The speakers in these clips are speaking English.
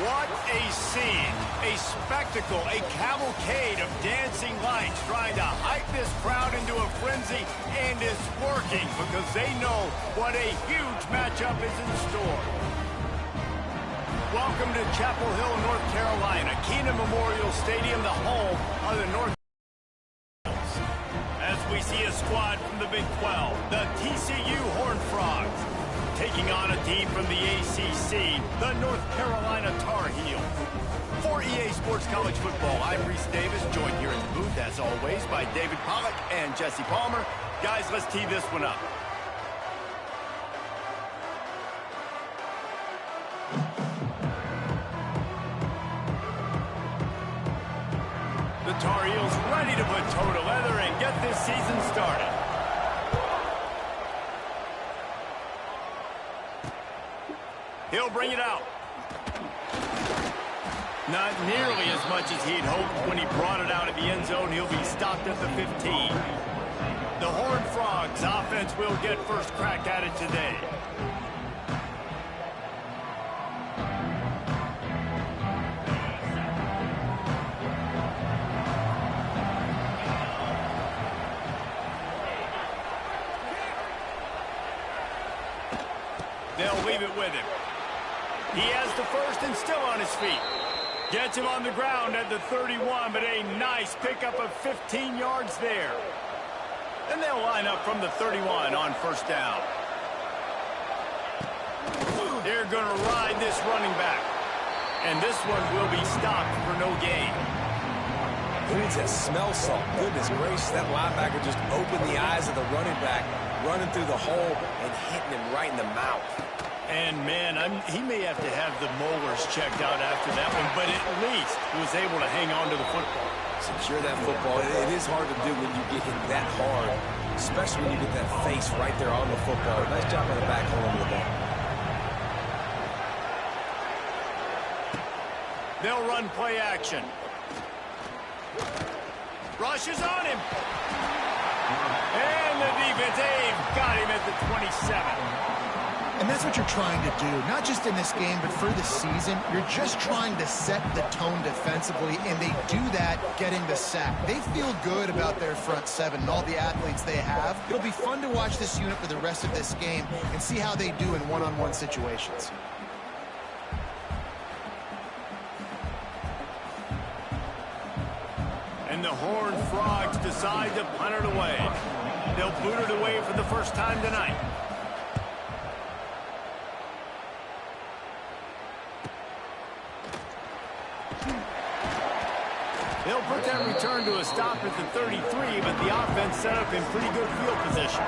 What a scene, a spectacle, a cavalcade of dancing lights trying to hype this crowd into a frenzy, and it's working because they know what a huge matchup is in store. Welcome to Chapel Hill, North Carolina, Keenan Memorial Stadium, the home of the North Carolina. As we see a squad from the Big 12, the TCU Horned Frogs, taking on a team from the ACC, the North Carolina Tar Heels. For EA Sports College Football, I'm Reese Davis, joined here in the booth, as always, by David Pollack and Jesse Palmer. Guys, let's tee this one up. The Tar Heels ready to put toe to leather and get this season started. He'll bring it out. Not nearly as much as he'd hoped when he brought it out of the end zone. He'll be stopped at the 15. The Horned Frogs offense will get first crack at it today. They'll leave it with him. He has the first and still on his feet. Gets him on the ground at the 31, but a nice pickup of 15 yards there. And they'll line up from the 31 on first down. They're going to ride this running back. And this one will be stopped for no gain. Who needs that smell salt? Goodness gracious, that linebacker just opened the eyes of the running back, running through the hole and hitting him right in the mouth. And, man, he may have to have the molars checked out after that one, but at least he was able to hang on to the football. Secure that football. It is hard to do when you get hit that hard, especially when you get that face right there on the football. Nice job on the back holding the ball. They'll run play action. Rushes on him. And the defense, they've got him at the 27. And that's what you're trying to do, not just in this game, but for the season. You're just trying to set the tone defensively, and they do that getting the sack. They feel good about their front seven and all the athletes they have. It'll be fun to watch this unit for the rest of this game and see how they do in one-on-one situations. And the Horned Frogs decide to punt it away. They'll boot it away for the first time tonight. They'll put that return to a stop at the 33, but the offense set up in pretty good field position.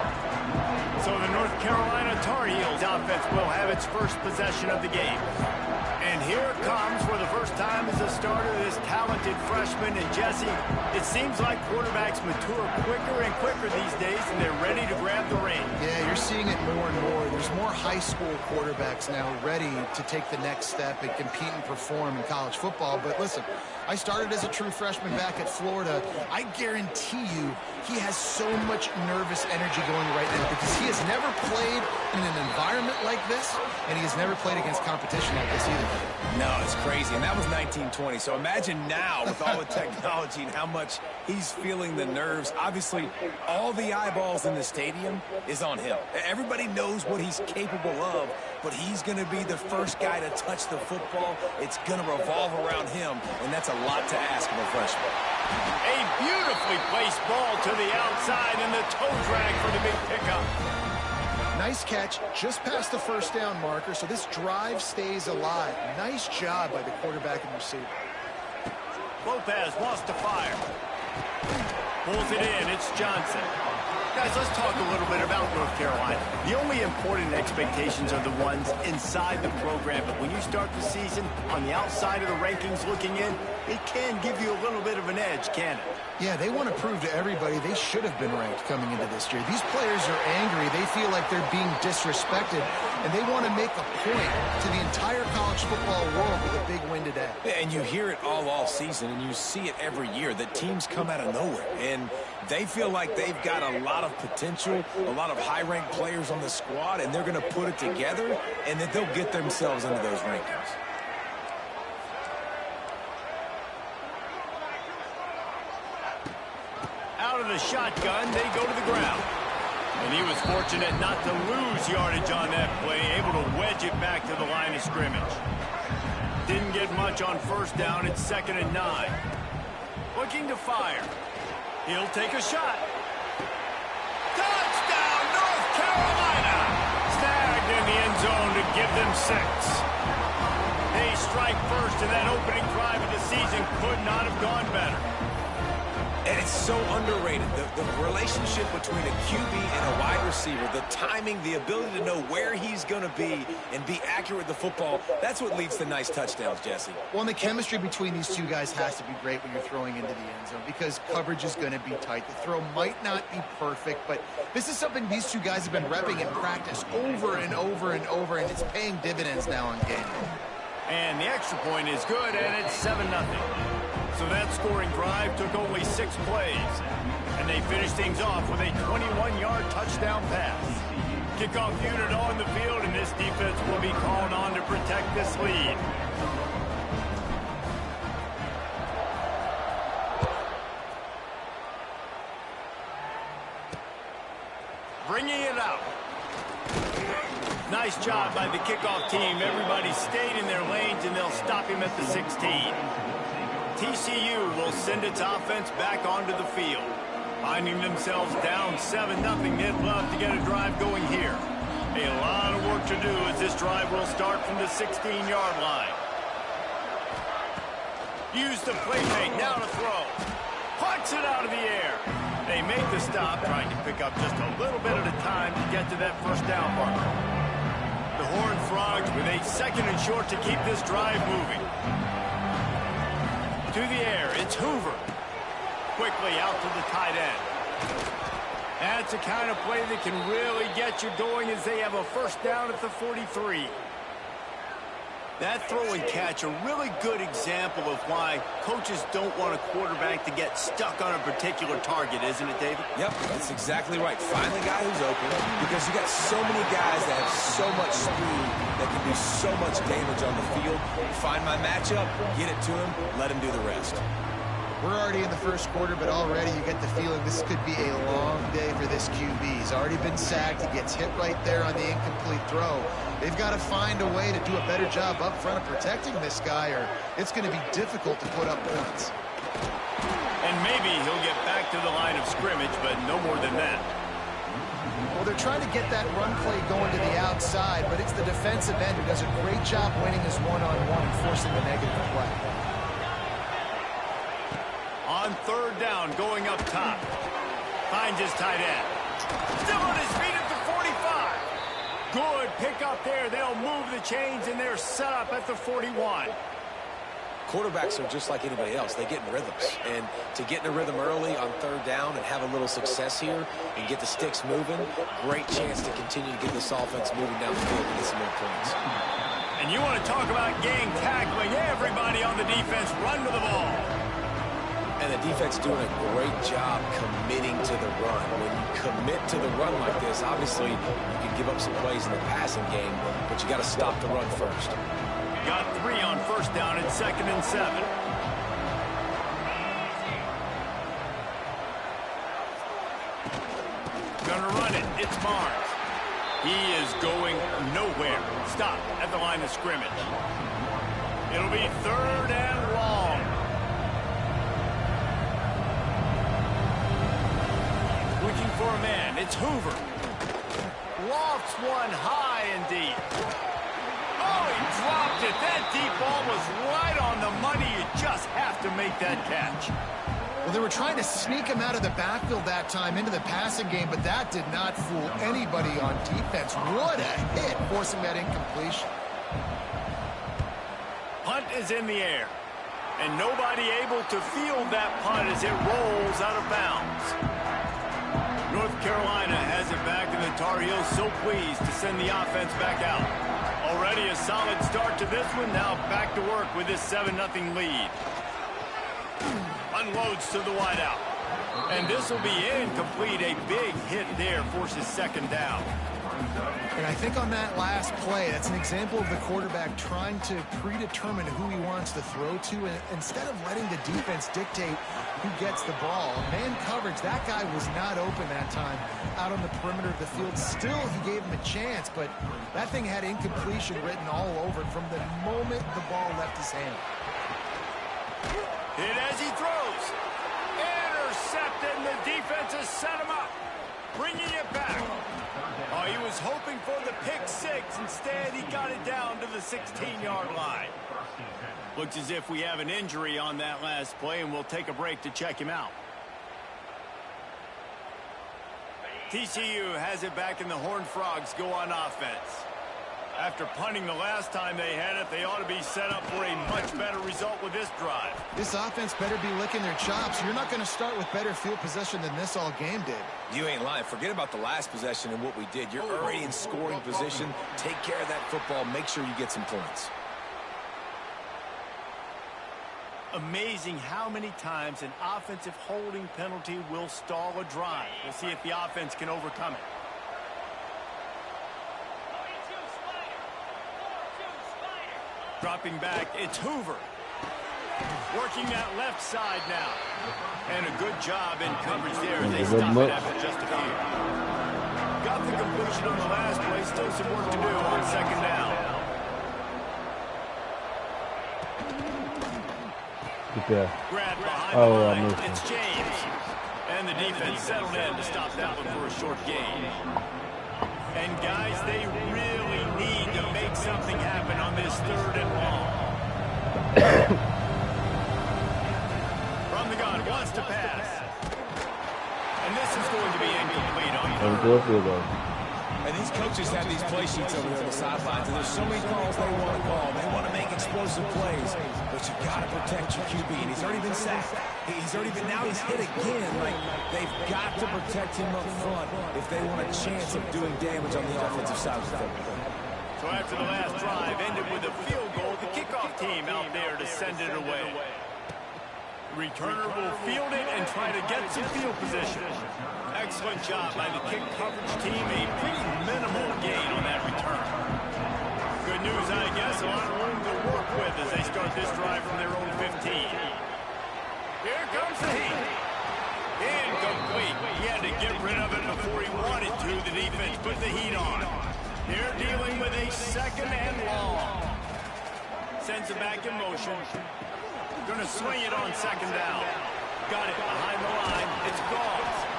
So the North Carolina Tar Heels offense will have its first possession of the game. And here it comes for the first time as a starter, this talented freshman. And Jesse, it seems like quarterbacks mature quicker and quicker these days, and they're ready to grab the reins. Yeah, you're seeing it more and more. There's more high school quarterbacks now ready to take the next step and compete and perform in college football. But listen, I started as a true freshman back at Florida. I guarantee you he has so much nervous energy going right now because he has never played in an environment like this, and he has never played against competition like this either. No, it's crazy, and that was 1920. So imagine now with all the technology and how much he's feeling the nerves. Obviously, all the eyeballs in the stadium is on him. Everybody knows what he's capable of, but he's going to be the first guy to touch the football. It's going to revolve around him, and that's a lot to ask of a freshman. A beautifully placed ball to the outside, and the toe drag for the big pickup. Nice catch, just past the first down marker, so this drive stays alive. Nice job by the quarterback and receiver. Lopez wants to fire. Pulls it in, it's Johnson. Guys, let's talk a little bit about North Carolina. The only important expectations are the ones inside the program, but when you start the season on the outside of the rankings looking in, it can give you a little bit of an edge, can it? Yeah, they want to prove to everybody they should have been ranked coming into this year. These players are angry. They feel like they're being disrespected, and they want to make a point to the entire college football world with a big win today. And you hear it all season, and you see it every year that teams come out of nowhere, and they feel like they've got a lot of potential, a lot of high-ranked players on the squad, and they're going to put it together, and then they'll get themselves into those rankings. Out of the shotgun, they go to the ground. And he was fortunate not to lose yardage on that play, able to wedge it back to the line of scrimmage. Didn't get much on first down. It's 2nd and 9. Looking to fire. He'll take a shot. Touchdown, North Carolina! Snagged in the end zone to give them 6. They strike first, and that opening drive of the season could not have gone better. And it's so underrated. The relationship between a QB and a wide receiver, the timing, the ability to know where he's going to be and be accurate with the football, that's what leads to nice touchdowns, Jesse. Well, and the chemistry between these two guys has to be great when you're throwing into the end zone because coverage is going to be tight. The throw might not be perfect, but this is something these two guys have been repping in practice over and over and over, and it's paying dividends now on game day. And the extra point is good, and it's 7-0. So that scoring drive took only 6 plays. And they finished things off with a 21-yard touchdown pass. Kickoff unit on the field, and this defense will be called on to protect this lead. Bringing it out. Nice job by the kickoff team. Everybody stayed in their lanes, and they'll stop him at the 16. TCU will send its offense back onto the field. Finding themselves down 7-0, they'd love to get a drive going here. A lot of work to do as this drive will start from the 16-yard line. Use the play fake, now to throw. Puts it out of the air. They make the stop, trying to pick up just a little bit at a time to get to that first down marker. The Horned Frogs with a 2nd and short to keep this drive moving. To the air, it's Hoover. Quickly out to the tight end. That's the kind of play that can really get you going as they have a first down at the 43. That throw and catch, a really good example of why coaches don't want a quarterback to get stuck on a particular target, isn't it, David? Yep, that's exactly right. Find the guy who's open because you got so many guys that have so much speed that can do so much damage on the field. Find my matchup, get it to him, let him do the rest. We're already in the first quarter, but already you get the feeling this could be a long day for this QB. He's already been sacked. He gets hit right there on the incomplete throw. They've got to find a way to do a better job up front of protecting this guy, or it's going to be difficult to put up points. And maybe he'll get back to the line of scrimmage, but no more than that. Well, they're trying to get that run play going to the outside, but it's the defensive end who does a great job winning his one-on-one and forcing the negative play. On 3rd down, going up top. Finds his tight end. Still on his feet at the 45. Good pick up there. They'll move the chains, and they're set up at the 41. Quarterbacks are just like anybody else. They get in rhythms. And to get in a rhythm early on 3rd down and have a little success here and get the sticks moving, great chance to continue to get this offense moving down the field and get some more points. And you want to talk about gang tackling. Everybody on the defense run to the ball. And the defense doing a great job committing to the run. When you commit to the run like this, obviously you can give up some plays in the passing game, but you got to stop the run first. Got 3 on first down at 2nd and 7. Gonna run it. It's Barnes. He is going nowhere. Stop at the line of scrimmage. It'll be 3rd and long. Looking for a man. It's Hoover. Lofts one high and deep. Oh, he dropped it. That deep ball was right on the money. You just have to make that catch. Well, they were trying to sneak him out of the backfield that time into the passing game, but that did not fool anybody on defense. What a hit, forcing that incompletion. Punt is in the air, and nobody able to field that punt as it rolls out of bounds. North Carolina has it back, and the Tar Heels so pleased to send the offense back out. Already a solid start to this one. Now back to work with this 7-0 lead. Unloads to the wideout. And this will be incomplete. A big hit there forces 2nd down. And I think on that last play, that's an example of the quarterback trying to predetermine who he wants to throw to, and instead of letting the defense dictate who gets the ball. Man coverage, that guy was not open that time out on the perimeter of the field. Still, he gave him a chance, but that thing had incompletion written all over it from the moment the ball left his hand. Hit as he throws. Intercepted, and the defense has set him up. Bringing it back. Oh, he was hoping for the pick six. Instead, he got it down to the 16-yard line. Looks as if we have an injury on that last play, and we'll take a break to check him out. TCU has it back, and the Horned Frogs go on offense. After punting the last time they had it, they ought to be set up for a much better result with this drive. This offense better be licking their chops. You're not going to start with better field possession than this all game did. You ain't lying. Forget about the last possession and what we did. You're already in scoring position. Take care of that football. Make sure you get some points. Amazing how many times an offensive holding penalty will stall a drive. We'll see if the offense can overcome it. Dropping back, it's Hoover. Working that left side now. And a good job in coverage there as they stop it after just a few. Got the completion on the last play. Still some work to do on second down. Grab behind the line. It's James. And the defense settled in to stop that one for a short gain. And guys, they really need to make something happen on this third and long. From the gun, wants to pass. And this is going to be incomplete on third. And these coaches have these play sheets over there on the sidelines, and there's so many calls they want to call. They want to make explosive plays, but you got to protect your QB. And he's already been sacked. Now he's hit again. Like, they've got to protect him up front if they want a chance of doing damage on the offensive side of the football. So after the last drive ended with a field goal, the kickoff team out there to send it away. The returner will field it and try to get some field position. Excellent job by the kick coverage team. A pretty minimal gain on that return. Good news, I guess. A lot of room to work with as they start this drive from their own 15. Here comes the heat. Incomplete. He had to get rid of it before he wanted to. The defense put the heat on. They're dealing with a second and long. Sends it back in motion. Going to swing it on second down. Got it behind the line. It's gone.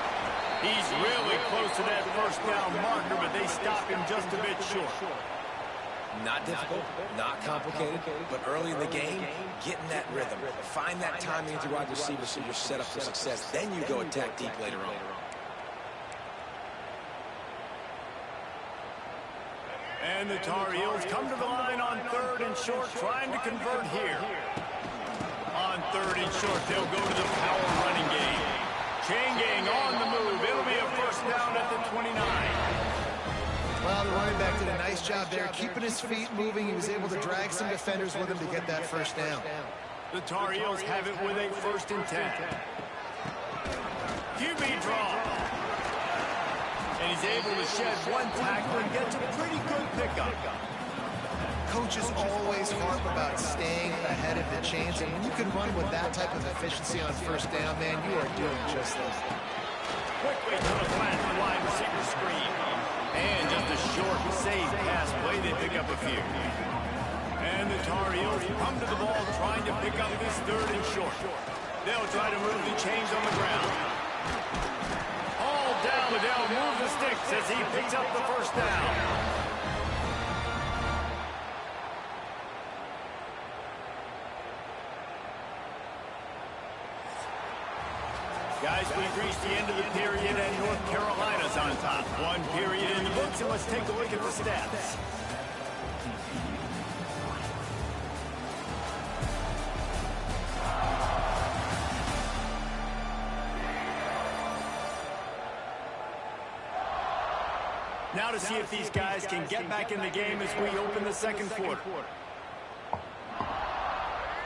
He's really close to that first down marker, but they stop him just a bit short. Not difficult, not complicated, but early in the game, getting that rhythm. Find that timing with your wide receiver so you're set up for success. Then you go attack deep later on. And the Tar Heels come to the line on third and short, trying to convert here. On third and short, they'll go to the power running game. Chain gang on the move. It'll be a first down at the 29. Well, the running back did a nice job there, keeping his feet moving. He was able to drag some defenders with him to get that first down. The Tar Heels have it with a 1st and 10. QB draw. And he's able to shed one tackle and gets a pretty good pickup. Coaches always harp about staying ahead of the chains, and when you can run with that type of efficiency on first down, man, you are doing just that. Quickly to the flat wide receiver screen. And just a short, safe pass play. They pick up a few. And the Tar Heels come to the ball trying to pick up this third and short. They'll try to move the chains on the ground. All down, they'll move the sticks as he picks up the first down. Guys, we've reached the end of the period, and North Carolina's on top. One period in the books, and let's take a look at the stats. Now to see if these guys can get back in the game as we open the second quarter.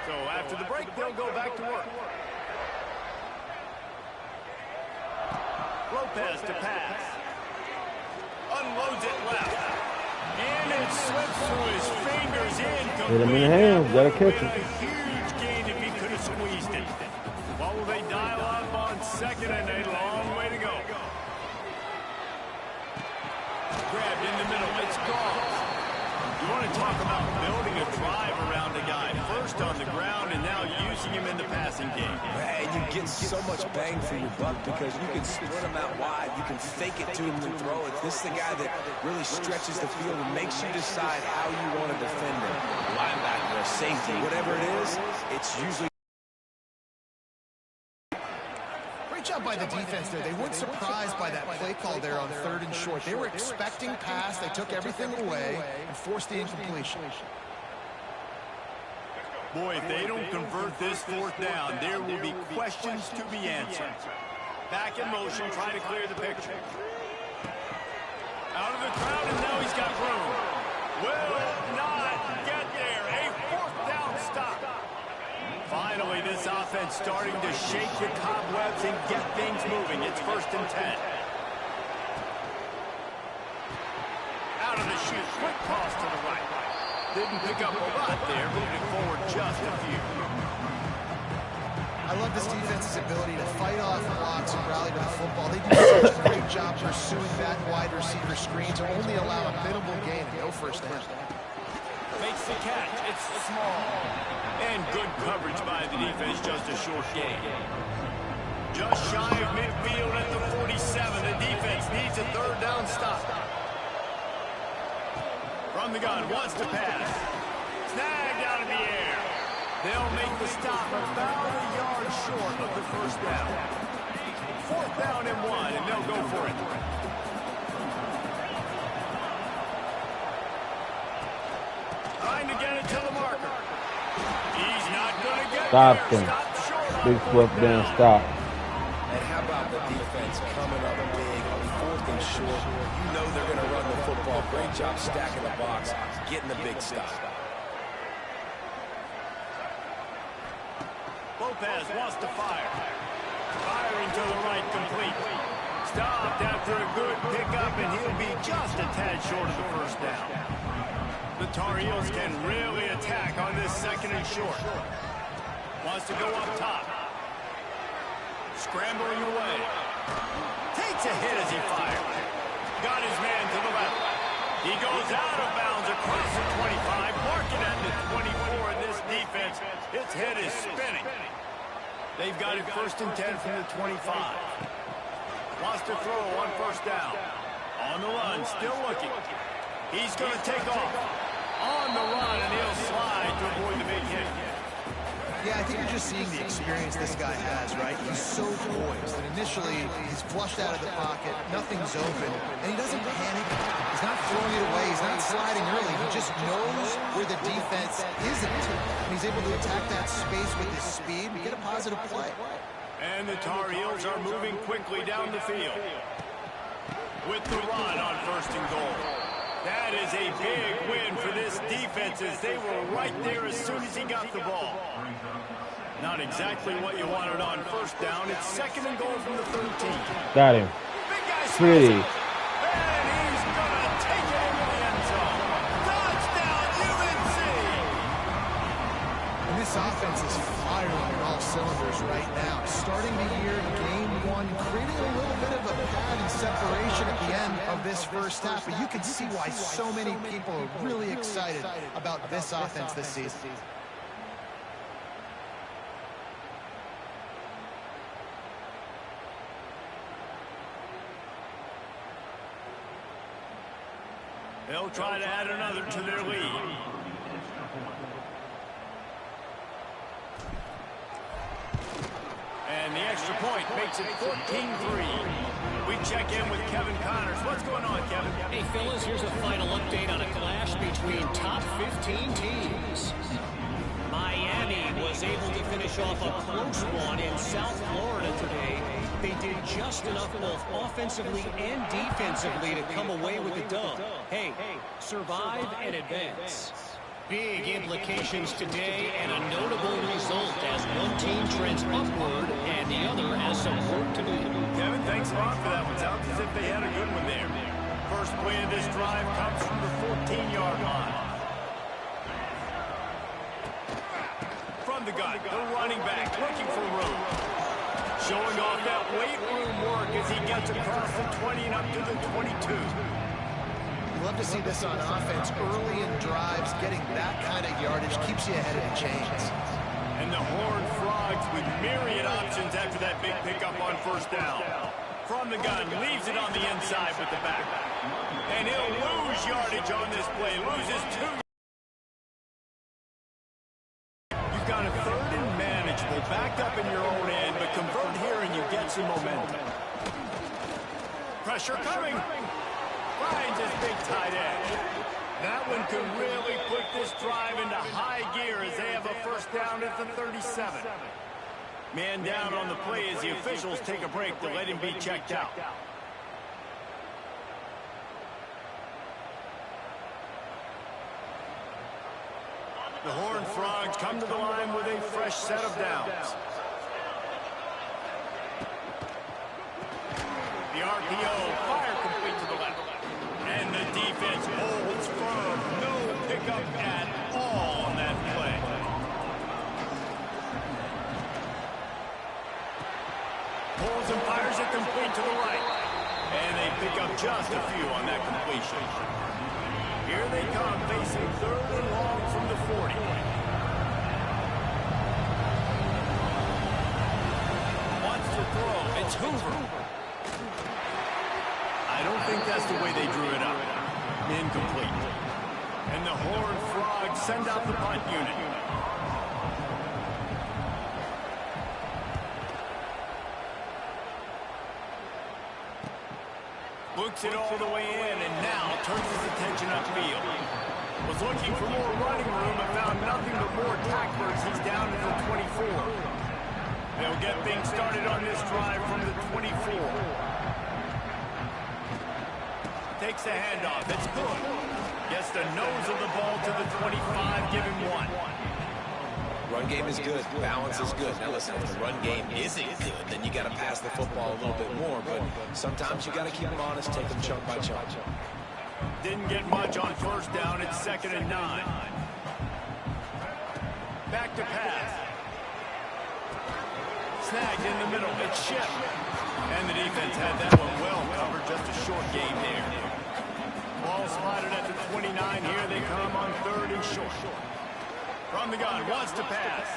So after the break, they'll go back to work. Lopez to pass. unloads it left. And it slips through his fingers in. Hit him in the hands. Gotta catch it. A huge gain if he could have squeezed it. What will they dial up on second and a long way to go? Grabbed in the middle. It's gone. You want to talk about building a drive around a guy. First on the ground and now using him in the passing game. And you get so much bang for your buck because you can split him out wide. You can fake it to him and throw it. This is the guy that really stretches the field and makes you decide how you want to defend him. A linebacker, a safety, whatever it is, it's usually... Great job by the defense there. They weren't surprised by that play call there on 3rd and short. They were expecting pass. They took everything away and forced the incompletion. Boy, if they don't convert this 4th down, there will be questions to be answered. Back in motion, trying to clear the picture. Out of the crowd, and now he's got room. Will not get there. A 4th down stop. Finally, this offense starting to shake the cobwebs and get things moving. It's 1st and 10. Out of the chute, quick toss to the right. Didn't pick up a lot there, moving forward just a few. I love this defense's ability to fight off blocks and rally to the football. They do such a great job pursuing that wide receiver screen to only allow a minimal gain and no 1st down. Makes the catch. It's small. And good coverage by the defense, just a short gain. Just shy of midfield at the 47. The defense needs a 3rd down stop. From the gun, wants to pass. Snagged out of the air. They'll make the stop about a yard short of the 1st down. 4th down and 1, and they'll go for it. Trying to get it to the marker. He's not going to get Stop there. him. Stop short. Big 4th down stop. And how about the defense coming up big on 4th and short? You know they're going to run the football. Great job stacking the box, getting the big stop. Lopez wants to fire. Firing to the right, complete. Stopped after a good pickup, and he'll be just a tad short of the 1st down. The Tar Heels can really attack on this 2nd and short. Wants to go up top. Scrambling away. Takes a hit as he fires. Got his man to the left. He goes out of bounds across the 25, marking at the 24, and this defense, its head is spinning. They've got it 1st and 10 from the 25. Wants to throw on 1st down. On the run, still looking. He's going to take off. On the run, and he'll slide to avoid the big hit. Yeah, I think you're just seeing the experience this guy has, right? He's so poised that initially he's flushed out of the pocket, nothing's open, and he doesn't panic. He's not throwing it away. He's not sliding early. He just knows where the defense isn't, and he's able to attack that space with his speed and get a positive play. And the Tar Heels are moving quickly down the field. With the run on 1st and goal. That is a big win for this defense as they were right there as soon as he got the ball. Not exactly what you wanted on 1st down. It's 2nd and goal from the 13. Got him. Big guy Pretty. and he's going to take it into the end zone. Touchdown, UNC! And this offense is firing on all cylinders right now. Starting the year, game 1, creating a little bit of a pad and separation at the end of this 1st half. But you can see why so many people are really excited about this offense this season. They'll try to add another to their lead. And the extra point makes it 14-3. We check in with Kevin Connors. What's going on, Kevin? Hey, fellas, here's a final update on a clash between top 15 teams. Miami was able to finish off a close one in South Florida today. They did just enough both offensively and defensively to come away with the dub. Hey, survive and advance. Big implications today and a notable result as one team trends upward and the other has some work to do. Kevin, thanks a lot for that one. Sounds as if they had a good one there. First play of this drive comes from the 14-yard line. From the gun, the running back looking for room. Showing off that weight room work as he gets across the 20 and up to the 22. You love to see this on offense early in drives. Getting that kind of yardage keeps you ahead of the chains. And the Horned Frogs with myriad options after that big pickup on first down. From the gun, leaves it on the inside with the back. And he'll lose yardage on this play. Loses 2. You've got a third and manageable, backed up in your own end, but convert here and you get some momentum. Pressure coming. Finds his big tight end. That one could really put this drive into high gear as they have a first down at the 37. Man down on the play as the officials take a break to let him be checked out. The Horned Frogs come to the line with a fresh set of downs. The RPO, fire complete to the left. And the defense holds firm. No pickup at all on that play. Pulls and fires it complete to the right. And they pick up just a few on that completion. Here they come, facing third and long from the 40. Wants to throw. It's Hoover. I don't think that's the way they drew it up. Incomplete. And the Horned Frogs send out the punt unit. Looks it all the way in and now turns his attention upfield. Was looking for more running room and found nothing but more tacklers. He's down to the 24. They'll get things started on this drive from the 24. Takes the handoff. It's good. Gets the nose of the ball to the 25. Give him 1. Run game is good. Balance is good. Now listen, if the run game isn't good, then you got to pass the football a little bit more. But sometimes you got to keep them honest, take them chunk by chunk. Didn't get much on first down. It's 2nd and 9. Back to pass. Snagged in the middle. It's Ship. And the defense had that one well covered. Just a short game there. Ball spotted at the 29. Here they come on 3rd and short. From the gun, wants to pass.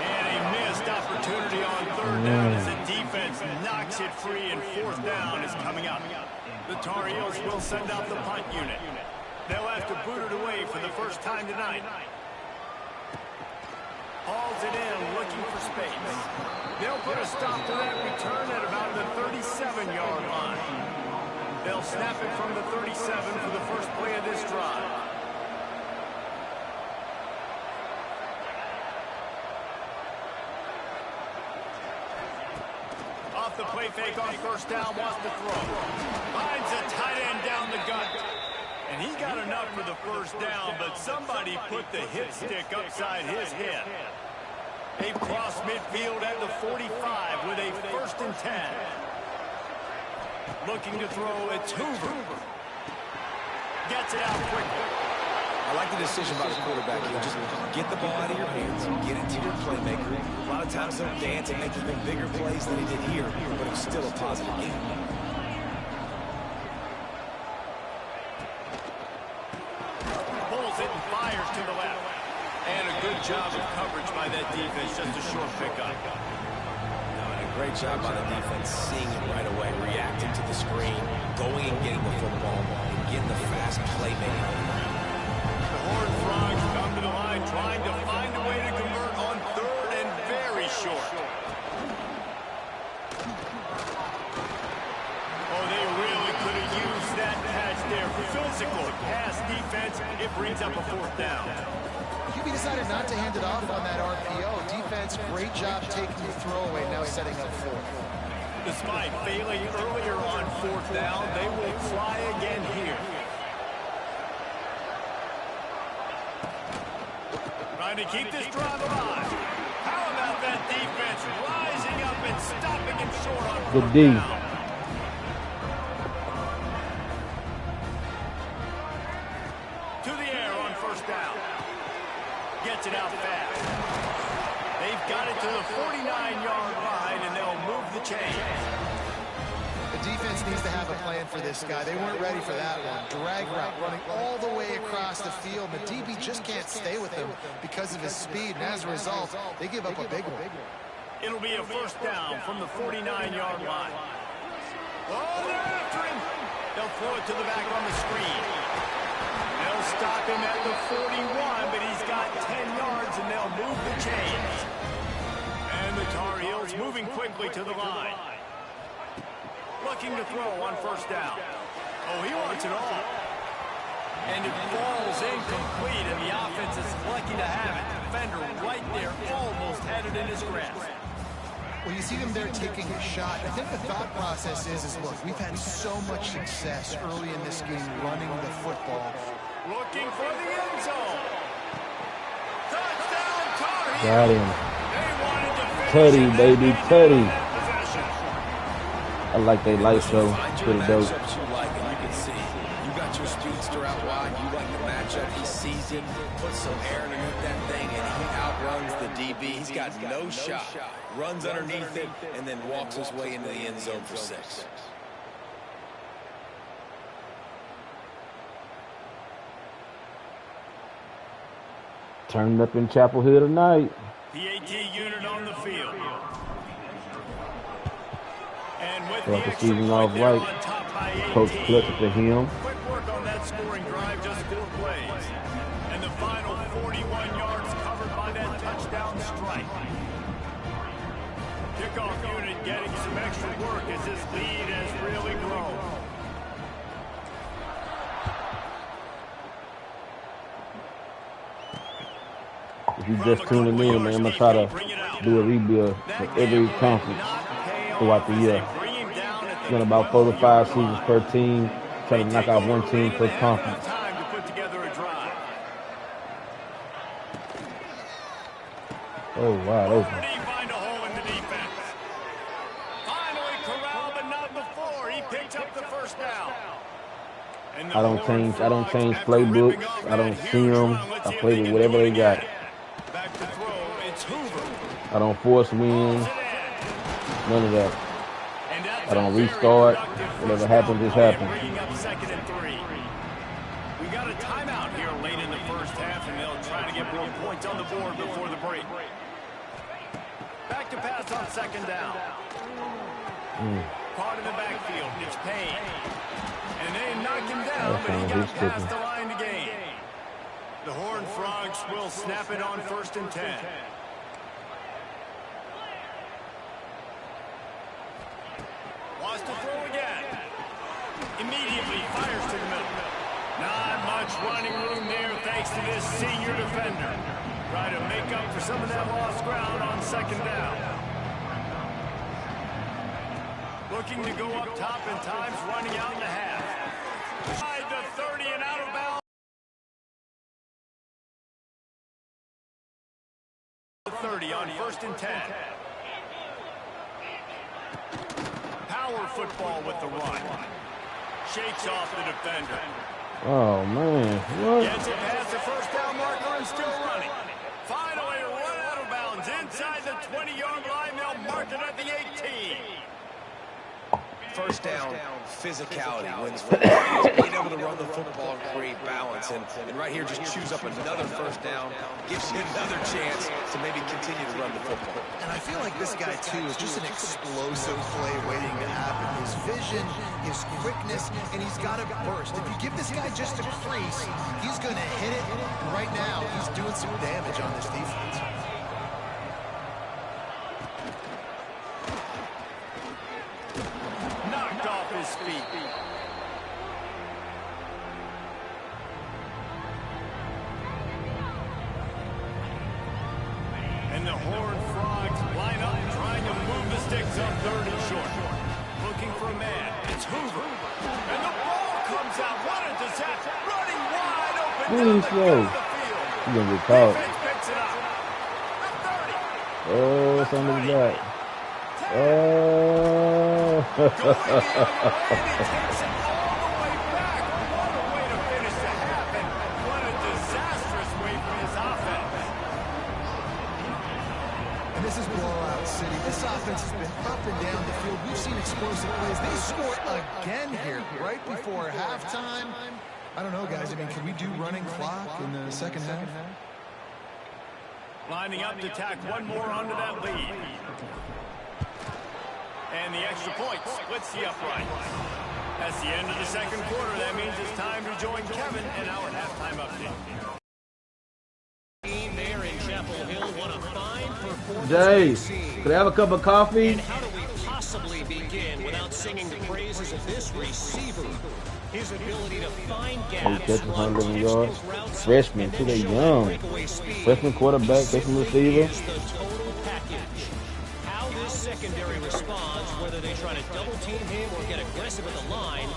And a missed opportunity on 3rd down as the defense knocks it free, and 4th down is coming up. The Tar Heels will send out the punt unit. They'll have to boot it away for the first time tonight. Hauls it in, looking for space. They'll put a stop to that return at about the 37-yard line. They'll snap it from the 37 for the first play of this drive. Off the play fake on first down, wants to throw. Finds a tight end down the gut. And he got enough for the first down, but somebody put the hit stick upside his head. They cross midfield at the 45 with a 1st and 10. Looking to throw, it's Hoover. Gets it out quickly. I like the decision by the quarterback. He'll just get the ball out of your hands, get it to your playmaker. A lot of times they'll dance and make even bigger plays than he did here, but it's still a positive game. Pulls it and fires to the left. And a good job of coverage by that defense, just a short pickup. And a great job by the defense, seeing it right away, reacting to the screen, going and getting the football, and getting the fast playmaking. The Horned Frogs come to the line trying to find a way to convert on 3rd and very short. Oh, they really could have used that pass there. Physical pass defense. It brings up a 4th down. QB decided not to hand it off on that RPO. Defense, great job taking the throwaway, now setting up 4th. Despite failing earlier on 4th down, they will try again here. Trying to keep this drive alive. How about that defense rising up and stopping him short on Good fourth D. down? got it to the 49-yard line, and they'll move the chains. The defense needs to have a plan for this guy. They weren't ready for that one. Drag route running all the way across the field. The DB just can't stay with him because of his speed, and as a result, they give up a big one. It'll be a first down from the 49-yard line. Oh, they're after him. They'll throw it to the back on the screen. They'll stop him at the 41, but he's got 10 yards, and they'll move the chains. And the Tar Heels moving quickly to the line. Looking to throw on first down. Oh, he wants it all. And it falls incomplete, and the offense is lucky to have it. Defender right there almost had it in his grasp. Well, you see them there taking a shot. I think the thought process is look, we've had so much success early in this game running the football. Looking for the end zone. Touchdown, Tar Heels. Got him. They wanted to finish Teddy, it. baby, They Teddy. had possession. I like they light show. Find you Pretty the dope. matchups you like, and you can see you got your speedster out wide. You like the matchup. He sees him, puts some air underneath that thing, and he outruns the DB. He's got no shot. Runs underneath it, and then walks his way into the end zone for 6. Turned up in Chapel Hill tonight. The AT unit on the field. And with Start the the extra season point off there right. on top by AT. Coach flipped it to him. Quick work on that scoring drive, just 4 plays. And the final 41 yards covered by that touchdown strike. Kickoff unit getting some extra work as this lead has really grown. If you just tuning in, man, I'm going to try to do a rebuild for every conference throughout the year. Got about 4 to 5 seasons per team. Try to knock out one team per conference. Time to put together a drive. Oh, wide open. Did he find a hole in the defense? Finally corralled, but not before. He picked up the first down. And the I don't change playbooks. I don't see them. I play with whatever they got. Back to throw. It's Hoover. I don't force wins. None of that. And that's I don't a very restart. productive Whatever first happens, down just play, happens. bringing up 2nd and 3. We got a timeout here late in the first half, and they'll try to get more points on the board before the break. Back to pass on 2nd down. Caught in the backfield. It's Payne. And they knocked him down, but he got past the line to gain. The Horned Frogs will snap it on 1st and 10. Wants to throw again. Immediately fires to the middle. Not much running room there thanks to this senior defender. Try to make up for some of that lost ground on 2nd down. Looking to go up top in times, running out in the half. Inside the 30 and out of bounds. 30 on 1st and 10. Power football with the run. Shakes off the defender. Oh, man. What? Gets it past the first down marker and still running. Finally run out of bounds inside the 20-yard line. They'll mark it at the 18. First down, physicality wins for the Lions. Being able to run the football and create balance. And right here, just choose up another first down. Gives you another chance to maybe continue to run the football. And I feel like this guy, too, is just an explosive play waiting to happen. His vision, his quickness, and he's got a burst. If you give this guy just a crease, he's going to hit it. And right now, he's doing some damage on this defense. Knocked off his feet. And the Horned Frogs line up, trying to move the sticks up 3rd and short. Looking for a man. It's Hoover. And the ball comes out. What a disaster. Running wide open down the middle of the field. He's going to get caught. Defense picks it up. The 30. Oh, somebody's back. Oh. Going the other way, and he takes it all the way back. What a way to finish the half, and what a disastrous way for his offense. And This is blowout city. This offense has been up and down the field. We've seen explosive plays. They score again here right before halftime. I don't know, guys. I mean, can we do running clock in the second half? Lining up to tack one more onto that lead. And the extra point splits the uprights. That's the end of the second quarter. That means it's time to join Kevin in our halftime update. There in Chapel Hill, what a fine performance. Jay, could I have a cup of coffee? And how do we possibly begin without singing the praises of this receiver? His ability to find gaps, catches 111 yards. routes, Freshman, too, they young. breakaway speed. Freshman quarterback, freshman receiver. It's the total package. How this secondary responds, whether they try to double team him or get aggressive at the line,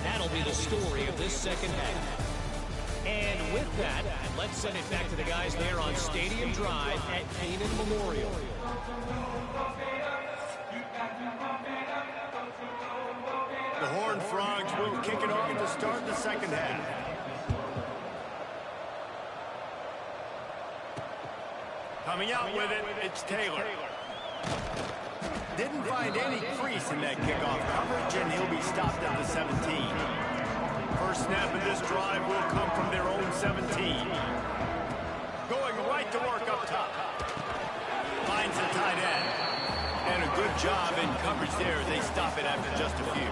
that'll be the story of this second half. And with that, let's send it back to the guys there on Stadium Drive at Keenan Memorial. The Horned Frogs will kick it off to start the second half. Coming out with it, it's Taylor. Didn't find any crease in that kickoff coverage, and he'll be stopped at the 17. First snap of this drive will come from their own 17. Going right to work up top. Finds the tight end. And a good job in coverage there. They stop it after just a few.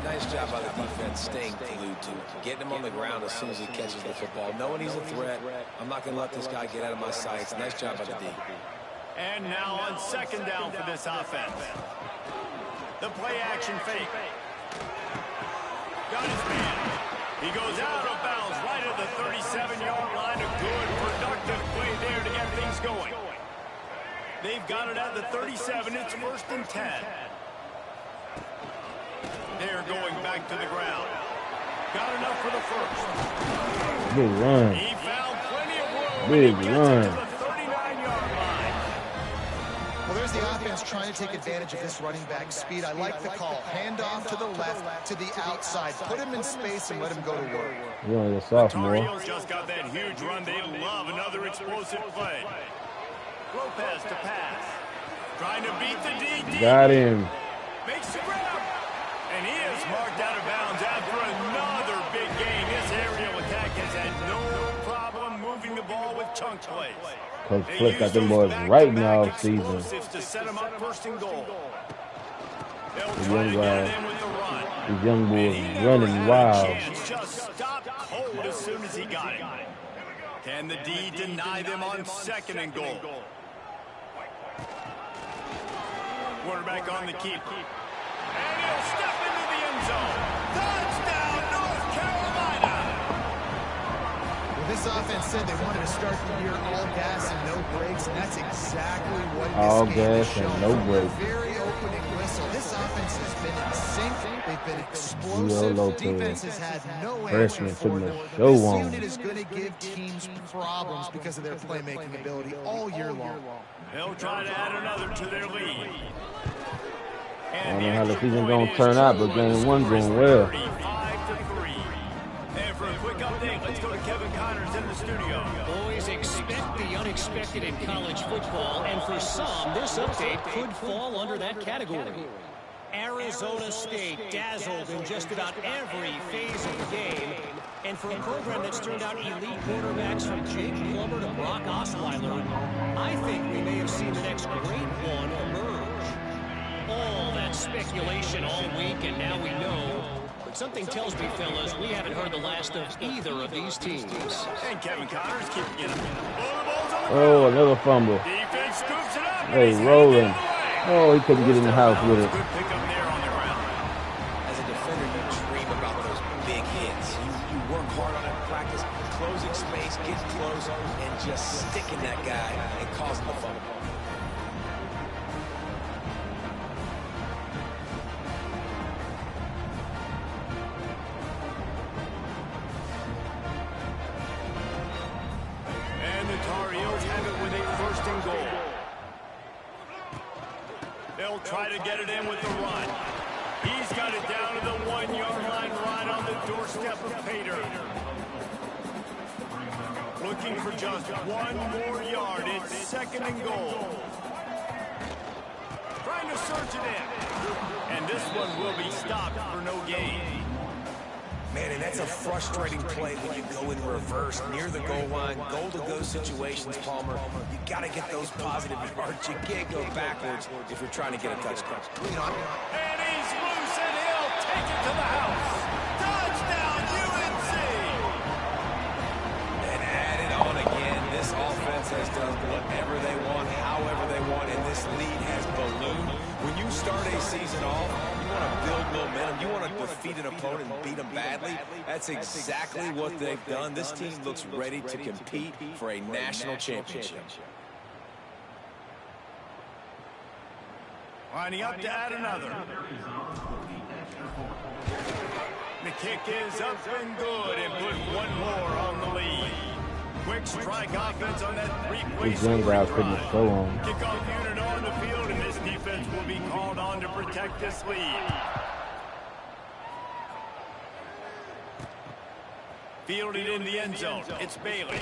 Nice job by the defense staying glued to it. Getting him on the ground as soon as he catches the football. Knowing he's a threat, I'm not going to let this guy get out of my sights. Nice job by the D. And now on second down for this offense. The play action fake. Got his man. He goes out of bounds right at the 37-yard line. A good, productive play there to get things going. They've got it at the 37. It's 1st and 10. They're going back to the ground. Got enough for the first. Big run. He found plenty of room. Big He gets run. it to the 39-yard line. Well, there's the offense trying to take advantage of this running back speed. I like the call. Hand off to the left, to the outside. Put him in space and let him go to work. You're only a Tar sophomore. Heels just got that huge run. They love another explosive play. Lopez to pass. Trying to beat the DD. Got him. Makes the grab. And he is marked out of bounds after another big game. This aerial attack has had no problem moving the ball with chunk plays. Coach They Flick use got them those boys right back-to-back now season. explosives to set them up 1st and goal. They'll The try young to get guy, it in with the run. these young And he boys never running had a wild. chance. Just stopped cold as soon as he got it. Can the D deny them on 2nd and goal? Quarterback on the keep. And he'll step into the end zone. Touchdown, North Carolina! Well, this offense said they wanted to start the year all gas and no brakes, and that's exactly what All this game has gas and shown. no From the brakes. very opening whistle, this offense has been in sync. They've been Gio explosive. Lopez. Defense has had no answer Freshman for putting them. the show This on. unit is going to give teams problems because of their playmaking ability all year long. They'll try to add another to their lead. I don't know how the season gonna turn out, but game one going well. 35-3. And for a quick update, let's go to Kevin Connors in the studio. Boys, expect the unexpected in college football, and for some, this update could fall under that category. Arizona State dazzled in just about every phase of the game, and for a program that's turned out elite quarterbacks from Jake Plummer to Brock Osweiler, I think we may have seen the next great one emerge. All that speculation all week, and now we know. But something tells me, fellas, we haven't heard the last of either of these teams. And Kevin Connors keeping it up. The ball's on the Oh, ground. another fumble. Defense scoops it up. Hey, and he's rolling. headed the other way. Oh, he couldn't get in the house with it. Good pickup there on the ground. As a defender, you dream about those big hits. You work hard on it in practice, closing space, get close, and just sticking that guy and causing the fumble. And the Tar Heels have it with a 1st and goal. They'll try to get it in with the run. He's got it down to the 1-yard line right on the doorstep of Pater. Looking for just one more yard. It's second and goal. Trying to surge it in. And this one will be stopped for no gain. Man, and that's a frustrating play when you go in reverse near the goal line. Goal-to-go situations, Palmer. You got to get those positive yards. You can't go backwards if you're trying to get a touchdown. And he's loose, and he'll take it to the house. Touchdown, UNC! And add it on again. This offense has done whatever they want, however they want, and this lead has ballooned. When you start a season off, you want to build momentum. You want to defeat an opponent and beat them badly. That's exactly what they've done. This team looks ready to compete for a national championship. Lining up to add another. The kick is up and good, and put one more on the lead. Quick strike offense on that three-play scoring drive. Kickoff unit on the field, and this defense will be called on to protect this lead. Fielded in the end zone. It's Bailey.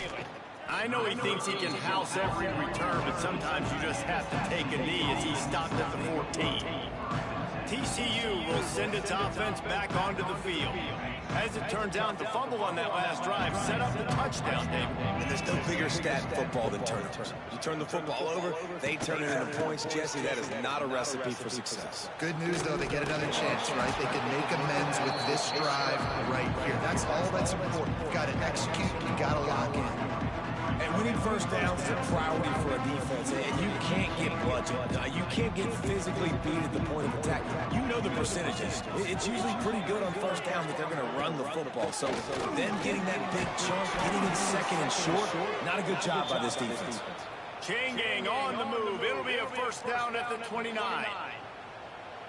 I know he thinks he can house every return, but sometimes you just have to take a knee as he stopped at the 14. TCU will send its offense back onto the field. As it turns out, the fumble on that last drive set up the touchdown, David. And there's no bigger stat in football than turnovers. You turn the football over, they turn it into points. Jesse, that is not a recipe for success. Good news, though, they get another chance, right? They can make amends with this drive right here. That's all that's important. You've got to execute. You've got to lock in. And winning first downs is a priority for a defense, and you can't get bludgeoned. You can't get physically beat at the point of attack. You know the percentages. It's usually pretty good on first down that they're going to run the football. So them getting that big chunk, getting it second and short, not a good job by this defense. Chain gang on the move. It'll be a first down at the 29.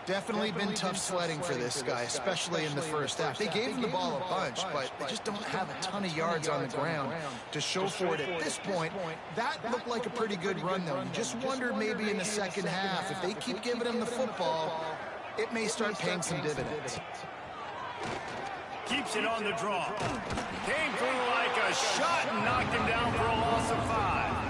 Definitely been tough sledding for this guy, especially in the first half. They gave him the ball a bunch, but they just don't have a ton of yards on the ground to show for it at this point. That looked like a pretty good run, though. You just wonder maybe in the second half, if they keep giving him the football, it may start paying some dividends. Keeps it on the draw. Came through like a shot and knocked him down for a loss of 5.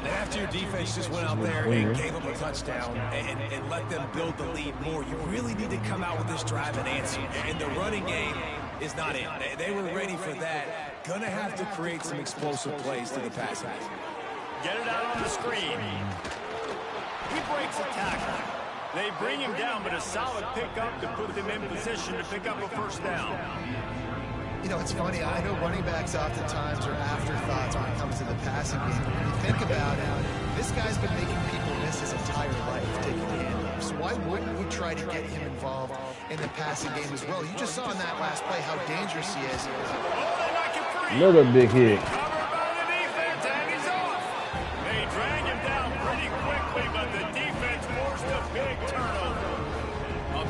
And after your defense just went out there and gave them a touchdown and let them build the lead more, you really need to come out with this drive and answer. And the running game is not in. They were ready for that. Going to have to create some explosive plays to the passing game. Get it out on the screen. He breaks a tackle. They bring him down, but a solid pickup to put them in position to pick up a first down. You know, it's funny. I know running backs oftentimes are afterthoughts when it comes to the passing game. When you think about it, this guy's been making people miss his entire life taking handoffs. So why wouldn't we try to get him involved in the passing game as well? You just saw in that last play how dangerous he is. Another big hit. Covered by the defense, and he's off. They drag him down pretty quickly, but the defense forced a big turnover.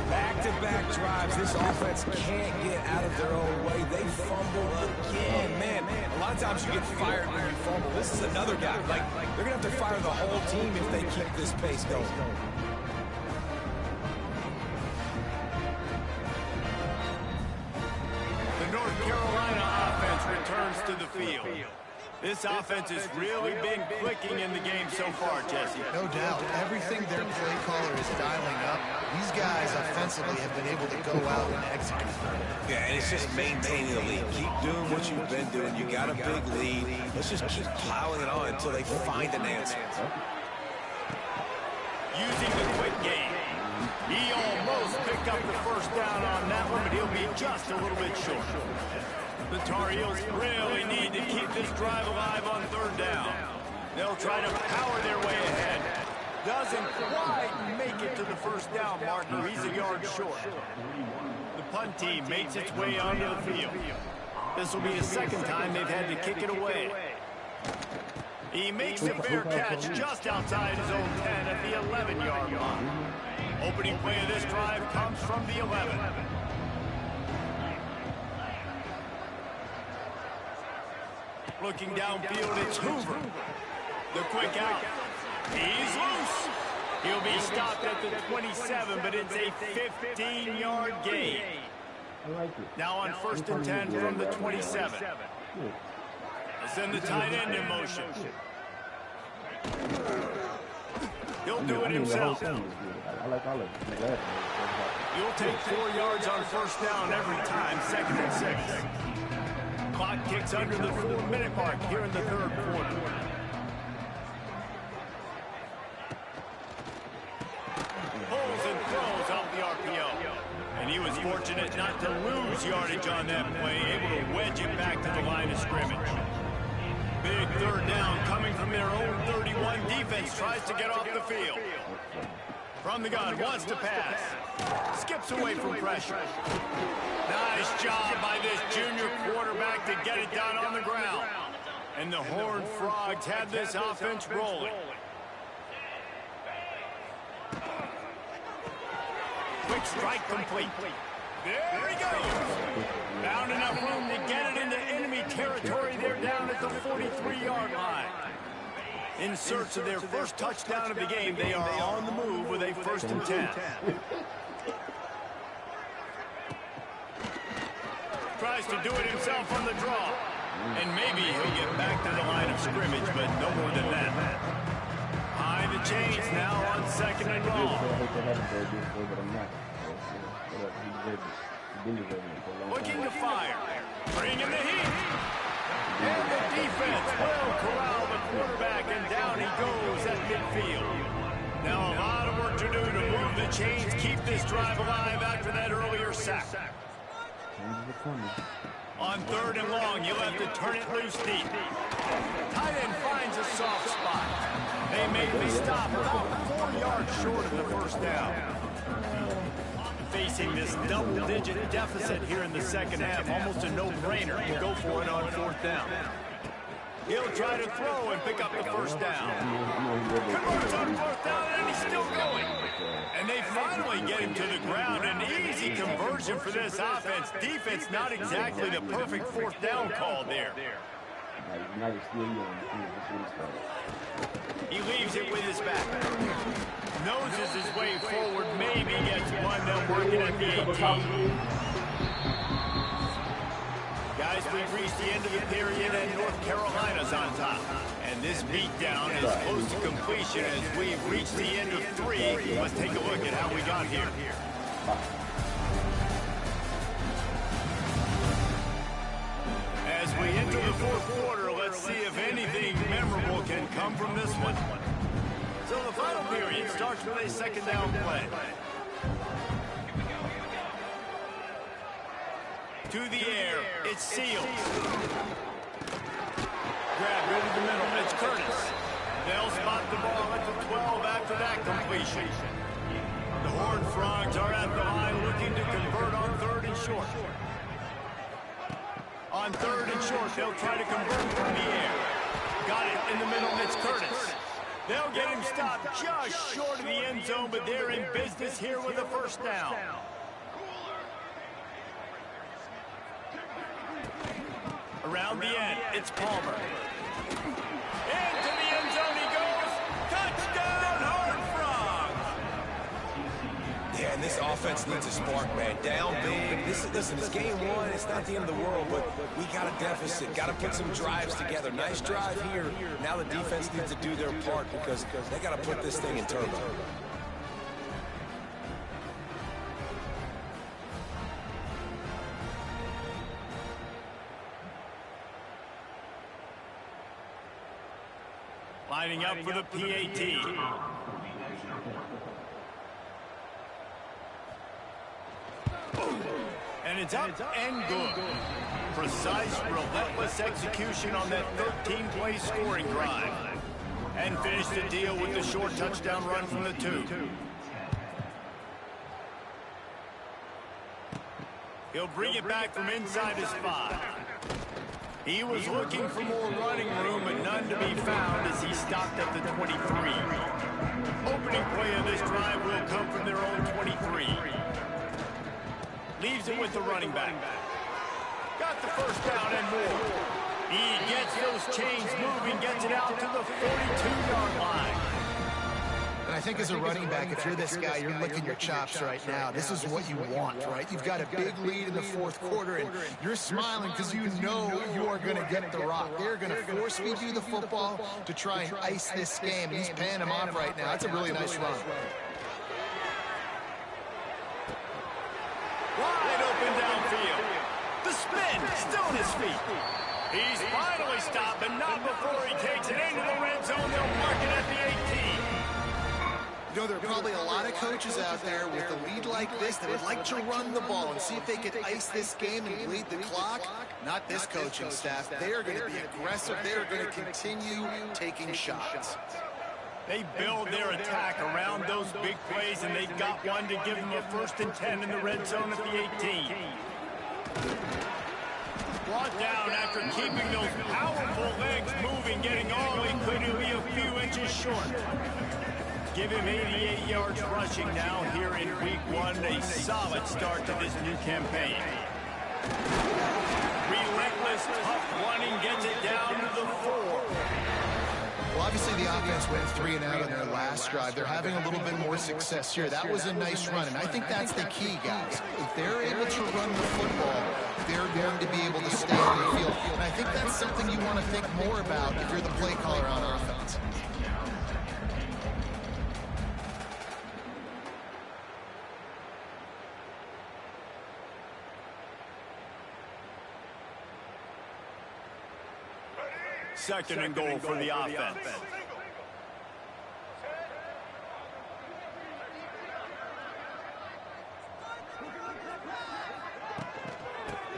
Back-to-back drives, this offense can't get out of their own way. They fumble again. Man, a lot of times you get fired when you fumble. This is another guy. Like, they're going to have to fire the whole team if they keep this pace going. The North Carolina offense returns to the field. This offense has really been clicking in the game so far, Jesse. No doubt. Everything their play caller is dialing up, these guys offensively have been able to go out and execute. Yeah, and it's just maintaining the lead. Keep doing what you've been doing. You got a big lead. Let's just keep plowing it on until they find an answer. Using the quick game. He almost picked up the first down on that one, but he'll be just a little bit short. The Tar Heels really need to keep this drive alive on third down. They'll try to power their way ahead. Doesn't quite make it to the first down marker. He's a yard short. The punt team makes its way onto the field. This will be the second time they've had to kick it away. He makes a fair catch just outside his own 10 at the 11-yard line. Opening play of this drive comes from the 11. Looking downfield, it's Hoover. The quick out. He's loose. He'll be stopped at the 27, but it's a 15-yard gain. Now on 1st and 10 from the 27. They'll send the tight end in motion. He'll do it himself. I like all of it. You'll take 4 yards on first down every time, 2nd and 6. Clock kicks under the 4-minute mark here in the third quarter. Pulls and throws off the RPO. And he was fortunate not to lose yardage on that play, able to wedge it back to the line of scrimmage. Big third down coming from their own 31. Defense tries to get off the field. From the gun, wants to pass. Skips away from pressure. Nice job by this junior quarterback to get it done on the ground. And the Horned Frogs have this offense rolling. Quick strike complete. There he goes. Found enough room to get it into enemy territory. They're down at the 43-yard line. In search of their first touchdown of the game, they are on the move with a 1st and 10. Tries to do it himself on the draw. And maybe he'll get back to the line of scrimmage, but no more than that. High the chains now on 2nd and long. Looking to fire. Bring in the heat. And the defense will corral the quarterback, and down he goes at midfield. Now a lot of work to do to move the chains, keep this drive alive after that earlier sack. On 3rd and long, you'll have to turn it loose deep. Tight end finds a soft spot. They made the stop about 4 yards short of the first down. Facing this double-digit deficit here in the second half, almost a no-brainer to go for it on 4th down. He'll try to throw and pick up the first down. Converts on 4th down, and he's still going. And they finally get him to the ground. An easy conversion for this offense. Defense not exactly the perfect 4th down call there. He leaves it with his back. Noses his way forward, maybe gets one down working at the 18. Guys, we've reached the end of the period and North Carolina's on top. And this beatdown is close to completion as we've reached the end of 3. Let's take a look at how we got here. As we enter the 4th quarter, let's see if anything memorable can come from this one. So the final period starts with a 2nd down play. To the air, it's Seals. Grab right in the middle, it's Curtis. They'll spot the ball at the 12 after that completion. The Horned Frogs are at the line looking to convert on 3rd and short. On 3rd and short, they'll try to convert from the air. Got it in the middle, and it's Curtis. They'll get him stopped just short of the end zone, but they're in business here with a 1st down. Around the end, it's Palmer. Into the end zone he goes. Touchdown, Horned Frogs! Yeah, and this offense needs a spark, man. Down big. Listen, it's game 1. It's not the end of the world, but we got a deficit. Got to put some drives together. Nice drive here. Now the defense needs to do their part because they got to put this thing in turbo. Lining up for the PAT. And it's up and good. Precise, relentless execution on that 13-play scoring drive. And finish the deal with the short touchdown run from the 2. He'll bring it back from inside his 5. He was looking for more running room, but none to be found as he stopped at the 23. Opening play of this drive will come from their own 23. Leaves it with the running back. Got the first down and more. He gets those chains moving, gets it out to the 42-yard line. And I think as a running back, if you're this guy, you're licking your chops right now. This is what you want, right? You've got a big lead in the fourth quarter, and you're smiling because you know you are going to get the rock. They're going to force feed you the football to try and ice this game, and he's paying him off right now. That's a really nice run. Wide open downfield. The spin, still on his feet. He's finally stopped, but not before he takes it into the red zone. They'll mark it at the 18. You know, there are probably a lot of coaches out there with a lead like this that would like to run the ball and see if they could ice this game and bleed the clock. Not this coaching staff. They are going to be aggressive. They are going to continue taking shots. They build their attack around those big plays, and they got one to give them a 1st and 10 in the red zone at the 18. Brought down after keeping those powerful legs moving, getting all he could to be a few inches short. Give him 88 yards rushing now here in week 1. A solid start to this new campaign. Relentless, tough running, gets it down to the 4. Well, obviously the offense went 3 and out on their last drive. They're having a little bit more success here. That was a nice run, and I think that's the key, guys. If they're able to run the football, they're going to be able to stay on the field. And I think that's something you want to think more about if you're the play caller on offense. Second and goal for the offense.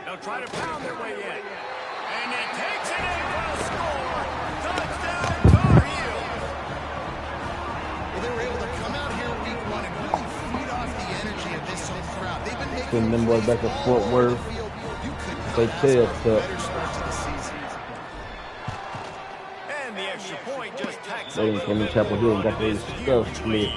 They'll try to pound their way in. And it takes it in for a score. Touchdown, Tar Heels. Well, they were able to come out here week 1 and really feed off the energy of this home crowd. They've been making Send them boys back to Fort Worth. They tell us they didn't come in Chapel Hill and got their stuff split.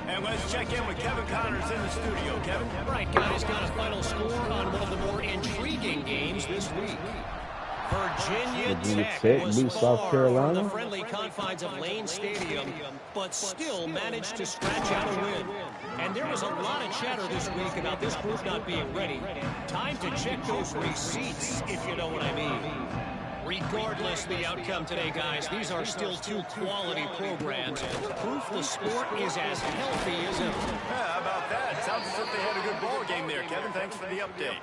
And let's check in with Kevin Connors in the studio. Kevin? Right, guys, got a final score on one of the more intriguing games this week. Virginia Tech was beat South far Carolina. from the friendly confines of Lane Stadium, but still managed to scratch out a win. And there was a lot of chatter this week about this group not being ready. Time to check those receipts, if you know what I mean. Regardless of the outcome today, guys, these are still two quality programs. Proof the sport is as healthy as ever. Yeah, how about that? Sounds as if they had a good ball game there, Kevin. Thanks for the update.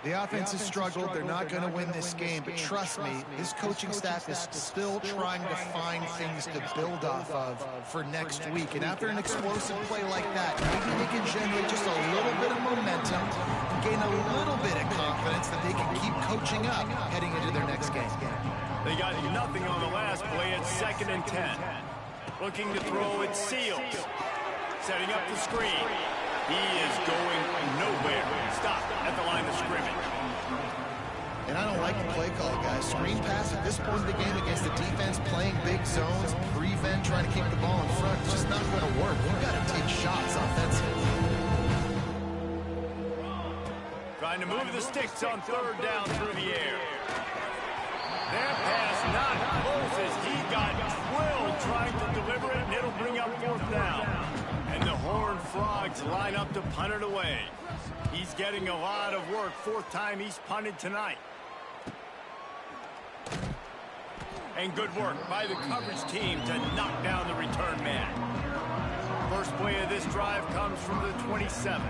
The offense has struggled. They're not going to win this game. But trust me, this coaching staff is still trying to find things to build off of for next week. And after an explosive play like that, maybe they can generate just a little bit of momentum and gain a little bit of confidence that they can keep coaching up heading into their next game. They got nothing on the last play at 2nd and 10. Looking to throw it, Seals. Setting up the screen. He is going nowhere. Stop at the line of scrimmage. And I don't like the play call, guys. Screen pass at this point in the game against the defense playing big zones, prevent, trying to keep the ball in front. It's just not going to work. You've got to take shots offensively. Trying to move the sticks on 3rd down through the air. Their pass not close as he got drilled trying to deliver it, and it'll bring up 4th down. And the Horned Frogs line up to punt it away. He's getting a lot of work. 4th time he's punted tonight. And good work by the coverage team to knock down the return man. First play of this drive comes from the 27.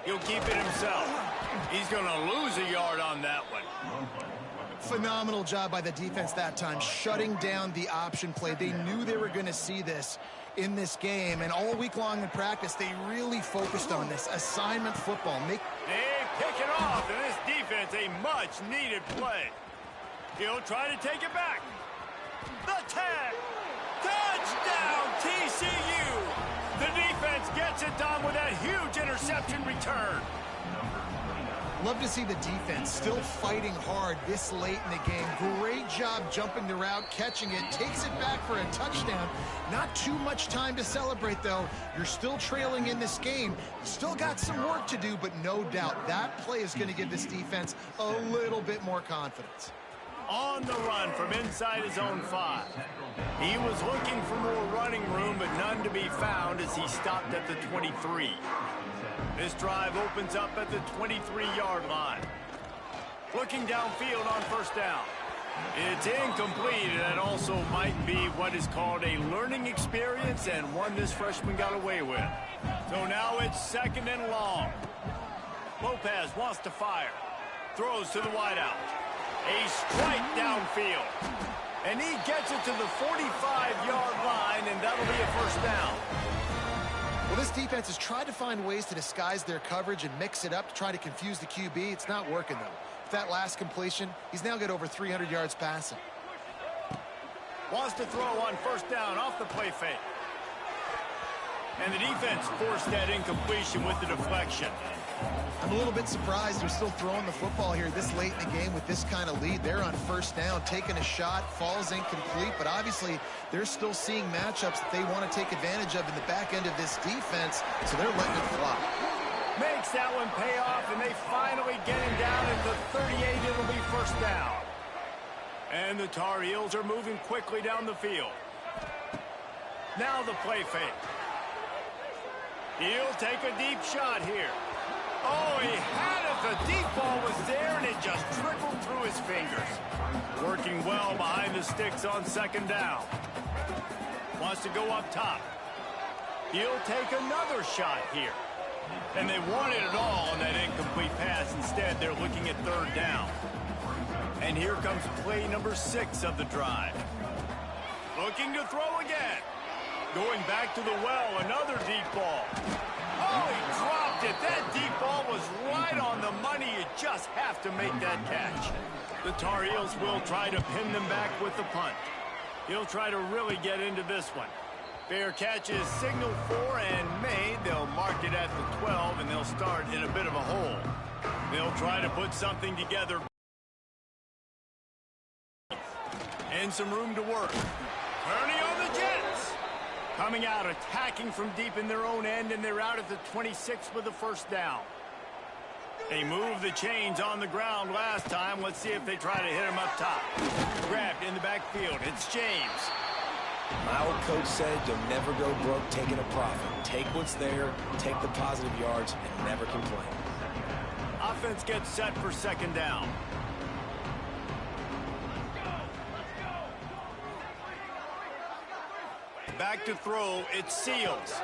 He'll keep it himself. He's going to lose a yard on that one. Phenomenal job by the defense that time, shutting down the option play. They knew they were going to see this in this game, and all week long in practice, they really focused on this assignment football. They pick it off, and this defense, a much-needed play. He'll try to take it back. The tag. Touchdown, TCU. The defense gets it done with that huge interception return. Love to see the defense still fighting hard this late in the game. Great job jumping the route, catching it, takes it back for a touchdown. Not too much time to celebrate, though. You're still trailing in this game. Still got some work to do, but no doubt that play is going to give this defense a little bit more confidence. On the run from inside his own 5. He was looking for more running room, but none to be found as he stopped at the 23. This drive opens up at the 23-yard line. Looking downfield on first down. It's incomplete, and that also might be what is called a learning experience and one this freshman got away with. So now it's 2nd and long. Lopez wants to fire. Throws to the wideout. A strike downfield. And he gets it to the 45-yard line, and that'll be a first down. Well, this defense has tried to find ways to disguise their coverage and mix it up to try to confuse the QB. It's not working, though. With that last completion, he's now got over 300 yards passing. Wants to throw on first down off the play fake. And the defense forced that incompletion with the deflection. I'm a little bit surprised they're still throwing the football here this late in the game with this kind of lead. They're on first down, taking a shot, falls incomplete, but obviously they're still seeing matchups that they want to take advantage of in the back end of this defense, so they're letting it fly. Makes that one pay off, and they finally get him down at the 38. It'll be first down. And the Tar Heels are moving quickly down the field. Now the play fake. He'll take a deep shot here. Oh, he had it. The deep ball was there, and it just trickled through his fingers. Working well behind the sticks on 2nd down. Wants to go up top. He'll take another shot here. And they wanted it all on that incomplete pass. Instead, they're looking at 3rd down. And here comes play number 6 of the drive. Looking to throw again. Going back to the well, another deep ball. Oh, he dropped it. That deep ball was right on the money. You just have to make that catch. The Tar Heels will try to pin them back with the punt. He'll try to really get into this one. Fair catch is signaled for and made. They'll mark it at the 12, and they'll start in a bit of a hole. They'll try to put something together. And some room to work. Kearney on the Jets. Coming out, attacking from deep in their own end, and they're out at the 26 with a first down. They moved the chains on the ground last time. Let's see if they try to hit him up top. Grabbed in the backfield. It's James. My old coach said you'll never go broke taking a profit. Take what's there, take the positive yards, and never complain. Offense gets set for 2nd down. Back to throw, it's Seals.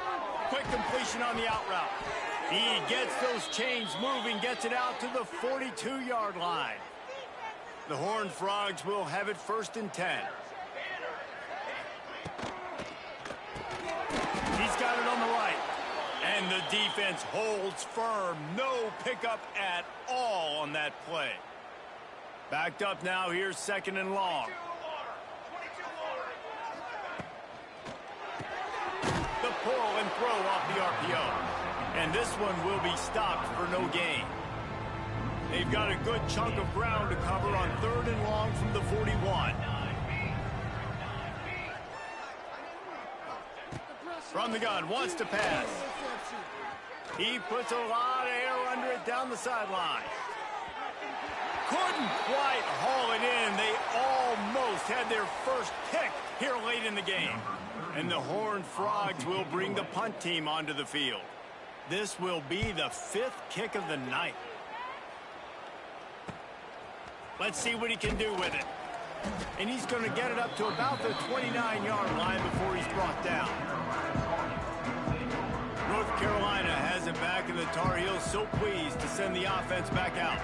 Quick completion on the out route. He gets those chains moving, gets it out to the 42-yard line. The Horned Frogs will have it 1st and 10. He's got it on the right. And the defense holds firm. No pickup at all on that play. Backed up now, here's 2nd and long. The pull and throw off the RPO. And this one will be stopped for no gain. They've got a good chunk of ground to cover on 3rd and long from the 41. From the gun, wants to pass. He puts a lot of air under it down the sideline. Couldn't quite haul it in. They almost had their first pick here late in the game. And the Horned Frogs will bring the punt team onto the field. This will be the 5th kick of the night. Let's see what he can do with it. And he's going to get it up to about the 29-yard line before he's brought down. North Carolina has it back, and the Tar Heels so pleased to send the offense back out.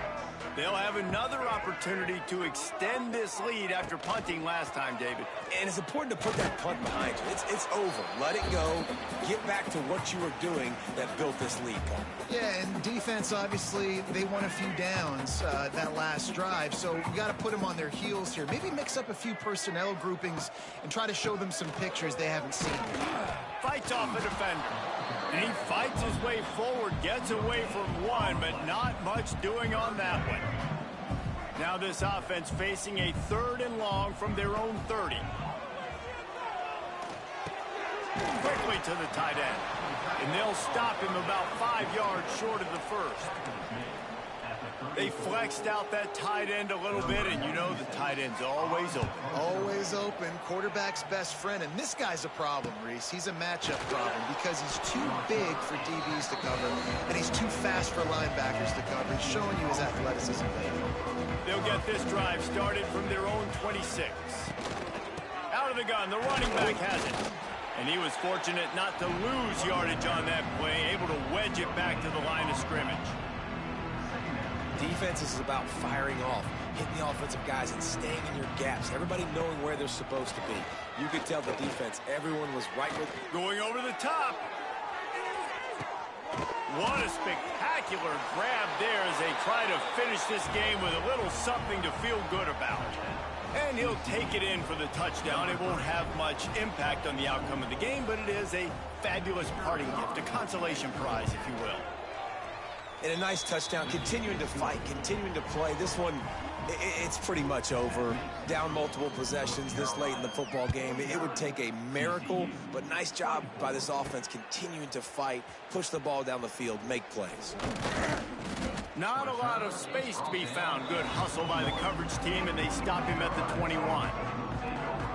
They'll have another opportunity to extend this lead after punting last time, David. And it's important to put that punt behind you. It's over. Let it go. Get back to what you were doing that built this lead, Paul. Yeah, and defense, obviously, they won a few downs that last drive, so you got to put them on their heels here. Maybe mix up a few personnel groupings and try to show them some pictures they haven't seen. Fights off a defender. And he fights his way forward, gets away from one, but not much doing on that one. Now this offense facing a 3rd and long from their own 30. Quickly to the tight end. And they'll stop him about 5 yards short of the first. They flexed out that tight end a little bit, and you know the tight end's always open. Always open. Quarterback's best friend. And this guy's a problem, Reese. He's a matchup problem because he's too big for DBs to cover, and he's too fast for linebackers to cover. He's showing you his athleticism there. They'll get this drive started from their own 26. Out of the gun, the running back has it. And he was fortunate not to lose yardage on that play, able to wedge it back to the line of scrimmage. Defense is about firing off, hitting the offensive guys and staying in your gaps. Everybody knowing where they're supposed to be. You could tell the defense, everyone was right with. Going over the top. What a spectacular grab there as they try to finish this game with a little something to feel good about. And he'll take it in for the touchdown. It won't have much impact on the outcome of the game, but it is a fabulous parting gift, a consolation prize, if you will. And a nice touchdown, continuing to fight, continuing to play. This one, it's pretty much over. Down multiple possessions this late in the football game. It would take a miracle, but nice job by this offense continuing to fight, push the ball down the field, make plays. Not a lot of space to be found. Good hustle by the coverage team, and they stop him at the 21.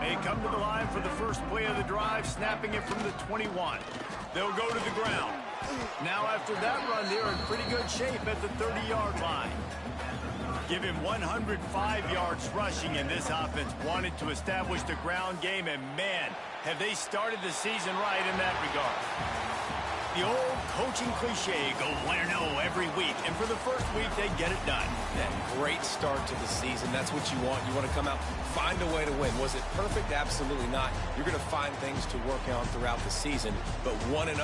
They come to the line for the first play of the drive, snapping it from the 21. They'll go to the ground. Now after that run, they're in pretty good shape at the 30-yard line. Give him 105 yards rushing, and this offense wanted to establish the ground game, and man, have they started the season right in that regard. The old coaching cliche, go 1-0 every week, and for the first week, they get it done. That great start to the season. That's what you want. You want to come out, find a way to win. Was it perfect? Absolutely not. You're going to find things to work on throughout the season, but 1-0,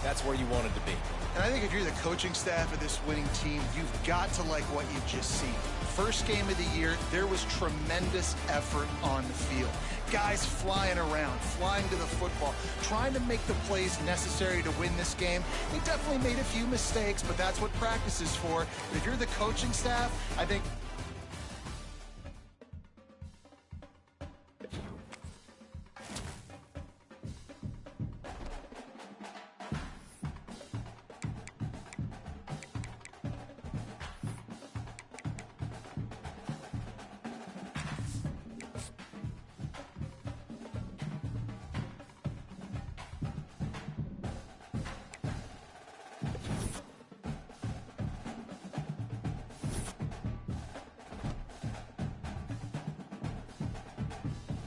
that's where you wanted to be. And I think if you're the coaching staff of this winning team, you've got to like what you've just seen. First game of the year, there was tremendous effort on the field. Guys flying around, flying to the football, trying to make the plays necessary to win this game. They definitely made a few mistakes, but that's what practice is for. If you're the coaching staff, I think